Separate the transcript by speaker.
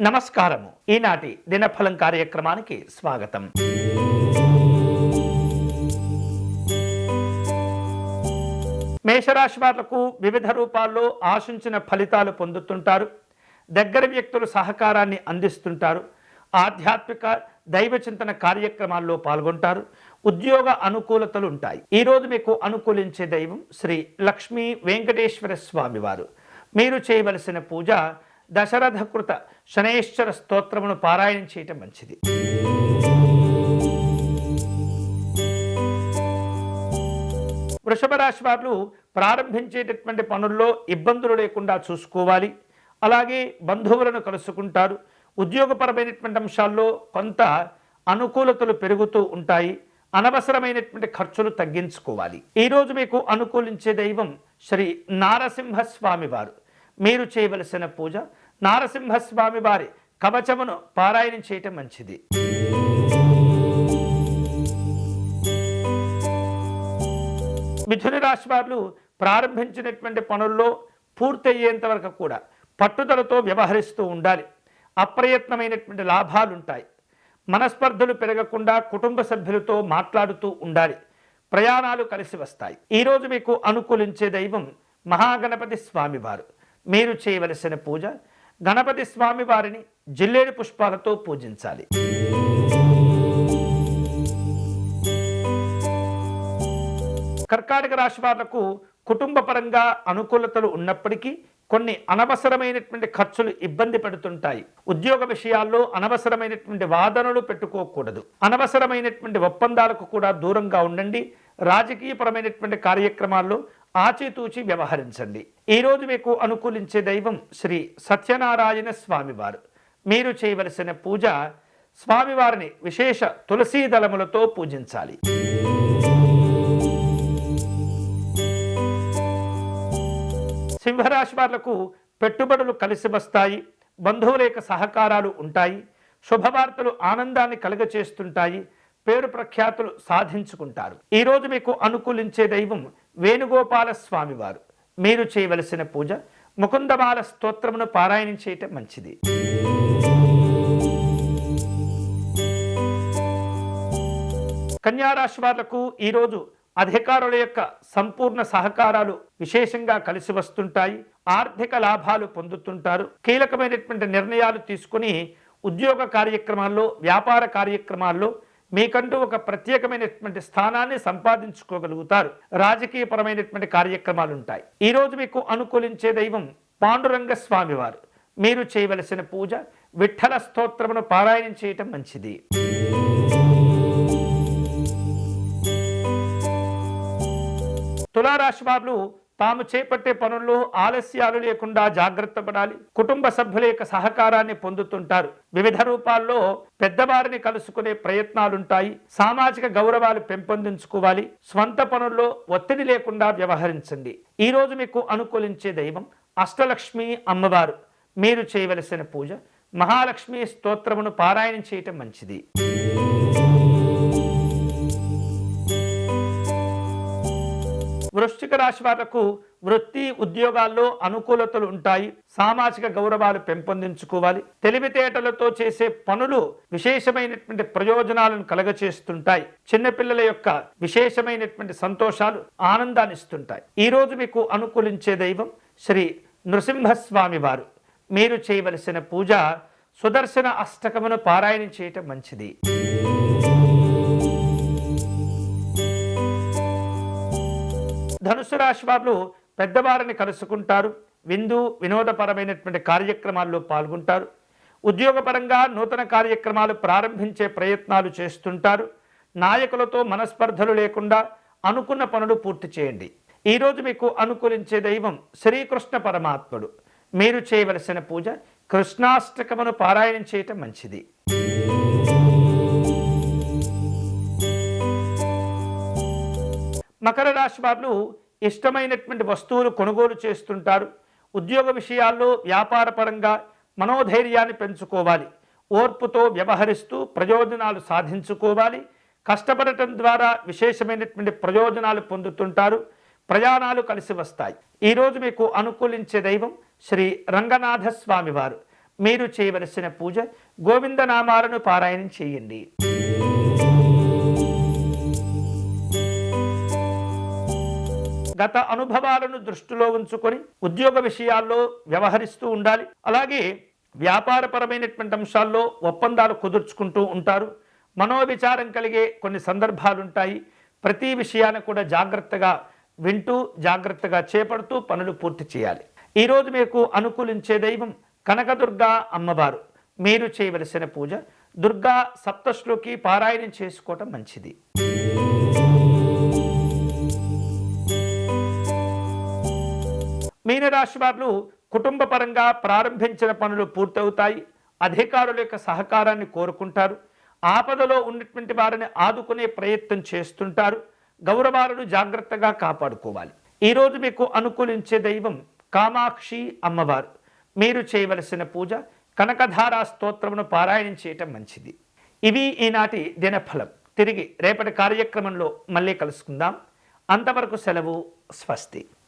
Speaker 1: నమస్కారము. ఈనాటి దినఫలం కార్యక్రమానికి స్వాగతం. మేషరాశి వాళ్లకు వివిధ రూపాల్లో ఆశించిన ఫలితాలు పొందుతుంటారు. దగ్గర వ్యక్తులు సహకారాన్ని అందిస్తుంటారు. ఆధ్యాత్మిక దైవ చింతన కార్యక్రమాల్లో పాల్గొంటారు. ఉద్యోగ అనుకూలతలు ఉంటాయి. ఈరోజు మీకు అనుకూలించే దైవం శ్రీ లక్ష్మీ వెంకటేశ్వర స్వామి వారు. మీరు చేయవలసిన పూజ దశరథకృత శనైశ్వర స్తోత్రమును పారాయణం చేయటం మంచిది. వృషభ రాశి వారు ప్రారంభించేటటువంటి పనుల్లో ఇబ్బందులు లేకుండా చూసుకోవాలి. అలాగే బంధువులను కలుసుకుంటారు. ఉద్యోగపరమైనటువంటి అంశాల్లో కొంత అనుకూలతలు పెరుగుతూ ఉంటాయి. అనవసరమైనటువంటి ఖర్చులు తగ్గించుకోవాలి. ఈరోజు మీకు అనుకూలించే దైవం శ్రీ నారసింహస్వామి వారు. మీరు చేయవలసిన పూజ నారసింహస్వామి వారి కవచమును పారాయణం చేయటం మంచిది. మిథున రాశి వారు ప్రారంభించినటువంటి పనుల్లో పూర్తయ్యేంత వరకు కూడా పట్టుదలతో వ్యవహరిస్తూ ఉండాలి. అప్రయత్నమైనటువంటి లాభాలు ఉంటాయి. మనస్పర్ధలు పెరగకుండా కుటుంబ సభ్యులతో మాట్లాడుతూ ఉండాలి. ప్రయాణాలు కలిసి వస్తాయి. ఈరోజు మీకు అనుకూలించే దైవం మహాగణపతి స్వామి వారు. మీరు చేయవలసిన పూజ గణపతి స్వామి వారిని జిల్లేడు పుష్పాలతో పూజించాలి. కర్కాటక రాశి వాళ్లకు కుటుంబ పరంగా అనుకూలతలు ఉన్నప్పటికీ కొన్ని అనవసరమైనటువంటి ఖర్చులు ఇబ్బంది పెడుతుంటాయి. ఉద్యోగ విషయాల్లో అనవసరమైనటువంటి వాదనలు పెట్టుకోకూడదు. అనవసరమైనటువంటి ఒప్పందాలకు కూడా దూరంగా ఉండండి. రాజకీయపరమైనటువంటి కార్యక్రమాల్లో ఆచితూచి వ్యవహరించండి. ఈరోజు మీకు అనుకూలించే దైవం శ్రీ సత్యనారాయణ స్వామివారు. మీరు చేయవలసిన పూజ స్వామివారిని విశేష తులసీ దళములతో పూజించాలి. సింహరాశి వాళ్లకు పెట్టుబడులు కలిసి వస్తాయి. బంధువుల యొక్క సహకారాలు ఉంటాయి. శుభవార్తలు ఆనందాన్ని కలుగచేస్తుంటాయి. పేరు ప్రఖ్యాతులు సాధించుకుంటారు. ఈరోజు మీకు అనుకూలించే దైవం వేణుగోపాల స్వామి వారు. మీరు చేయవలసిన పూజ ముకుందమాల స్తోత్రమును పారాయణం చేయటం మంచిది. కన్యారాశి వాళ్లకు ఈరోజు అధికారుల యొక్క సంపూర్ణ సహకారాలు విశేషంగా కలిసి వస్తుంటాయి. ఆర్థిక లాభాలు పొందుతుంటారు. కీలకమైనటువంటి నిర్ణయాలు తీసుకుని ఉద్యోగ కార్యక్రమాల్లో వ్యాపార కార్యక్రమాల్లో మీకంటూ ఒక ప్రత్యేకమైనటువంటి స్థానాన్ని సంపాదించుకోగలుగుతారు. రాజకీయపరమైనటువంటి కార్యక్రమాలు ఉంటాయి. ఈరోజు మీకు అనుకూలించే దైవం పాండురంగ స్వామి వారు. మీరు చేయవలసిన పూజ విఠల స్తోత్రమును పారాయణం చేయటం మంచిది. తులారాశి వారు తాము చేపట్టే పనుల్లో ఆలస్యాలు లేకుండా జాగ్రత్త పడాలి. కుటుంబ సభ్యుల యొక్క సహకారాన్ని పొందుతుంటారు. వివిధ రూపాల్లో పెద్దవారిని కలుసుకునే ప్రయత్నాలుంటాయి. సామాజిక గౌరవాలు పెంపొందించుకోవాలి. స్వంత పనుల్లో ఒత్తిడి లేకుండా వ్యవహరించండి. ఈరోజు మీకు అనుకూలించే దైవం అష్టలక్ష్మి అమ్మవారు. మీరు చేయవలసిన పూజ మహాలక్ష్మి స్తోత్రమును పారాయణం చేయటం మంచిది. వృశ్చిక రాశి వాళ్లకు వృత్తి ఉద్యోగాల్లో అనుకూలతలు ఉంటాయి. సామాజిక గౌరవాలు పెంపొందించుకోవాలి. తెలివితేటలతో చేసే పనులు విశేషమైనటువంటి ప్రయోజనాలను కలగచేస్తుంటాయి. చిన్నపిల్లల యొక్క విశేషమైనటువంటి సంతోషాలు ఆనందాన్ని ఇస్తుంటాయి. ఈరోజు మీకు అనుకూలించే దైవం శ్రీ నృసింహస్వామి వారు. మీరు చేయవలసిన పూజ సుదర్శన అష్టకమును పారాయణం చేయటం మంచిది. ధనుసు రాశి వారు పెద్దవారిని కలుసుకుంటారు. విందు వినోదపరమైనటువంటి కార్యక్రమాల్లో పాల్గొంటారు. ఉద్యోగపరంగా నూతన కార్యక్రమాలు ప్రారంభించే ప్రయత్నాలు చేస్తుంటారు. నాయకులతో మనస్పర్ధలు లేకుండా అనుకున్న పనులు పూర్తి చేయండి. ఈరోజు మీకు అనుకూలించే దైవం శ్రీకృష్ణ పరమాత్ముడు. మీరు చేయవలసిన పూజ కృష్ణాష్టకమును పారాయణం చేయటం మంచిది. మకర రాశి వారు ఇష్టమైనటువంటి వస్తువులు కొనుగోలు చేస్తుంటారు. ఉద్యోగ విషయాల్లో వ్యాపార పరంగా మనోధైర్యాన్ని పెంచుకోవాలి. ఓర్పుతో వ్యవహరిస్తూ ప్రయోజనాలు సాధించుకోవాలి. కష్టపడటం ద్వారా విశేషమైనటువంటి ప్రయోజనాలు పొందుతుంటారు. ప్రయాణాలు కలిసి వస్తాయి. ఈరోజు మీకు అనుకూలించే దైవం శ్రీ రంగనాథ స్వామి వారు. మీరు చేయవలసిన పూజ గోవిందనామాలను పారాయణం చేయండి. గత అనుభవాలను దృష్టిలో ఉంచుకొని ఉద్యోగ విషయాల్లో వ్యవహరిస్తూ ఉండాలి. అలాగే వ్యాపారపరమైనటువంటి అంశాల్లో ఒప్పందాలు కుదుర్చుకుంటూ ఉంటారు. మనోవిచారం కలిగే కొన్ని సందర్భాలు ఉంటాయి. ప్రతి విషయాన్ని కూడా జాగ్రత్తగా వింటూ జాగ్రత్తగా చేపడుతూ పనులు పూర్తి చేయాలి. ఈరోజు మీకు అనుకూలించే దైవం కనకదుర్గా అమ్మవారు. మీరు చేయవలసిన పూజ దుర్గా సప్తశ్లోకి పారాయణం చేసుకోవటం మంచిది. మీనరాశి వారు కుటుంబ పరంగా ప్రారంభించిన పనులు పూర్తవుతాయి. అధికారుల యొక్క సహకారాన్ని కోరుకుంటారు. ఆపదలో ఉన్నటువంటి వారిని ఆదుకునే ప్రయత్నం చేస్తుంటారు. గౌరవాలను జాగ్రత్తగా కాపాడుకోవాలి. ఈరోజు మీకు అనుకూలించే దైవం కామాక్షి అమ్మవారు. మీరు చేయవలసిన పూజ కనకధారా స్తోత్రమును పారాయణం చేయటం మంచిది. ఇవి ఈనాటి దినఫలం. తిరిగి రేపటి కార్యక్రమంలో మళ్ళీ కలుసుకుందాం. అంతవరకు సెలవు. స్వస్తి.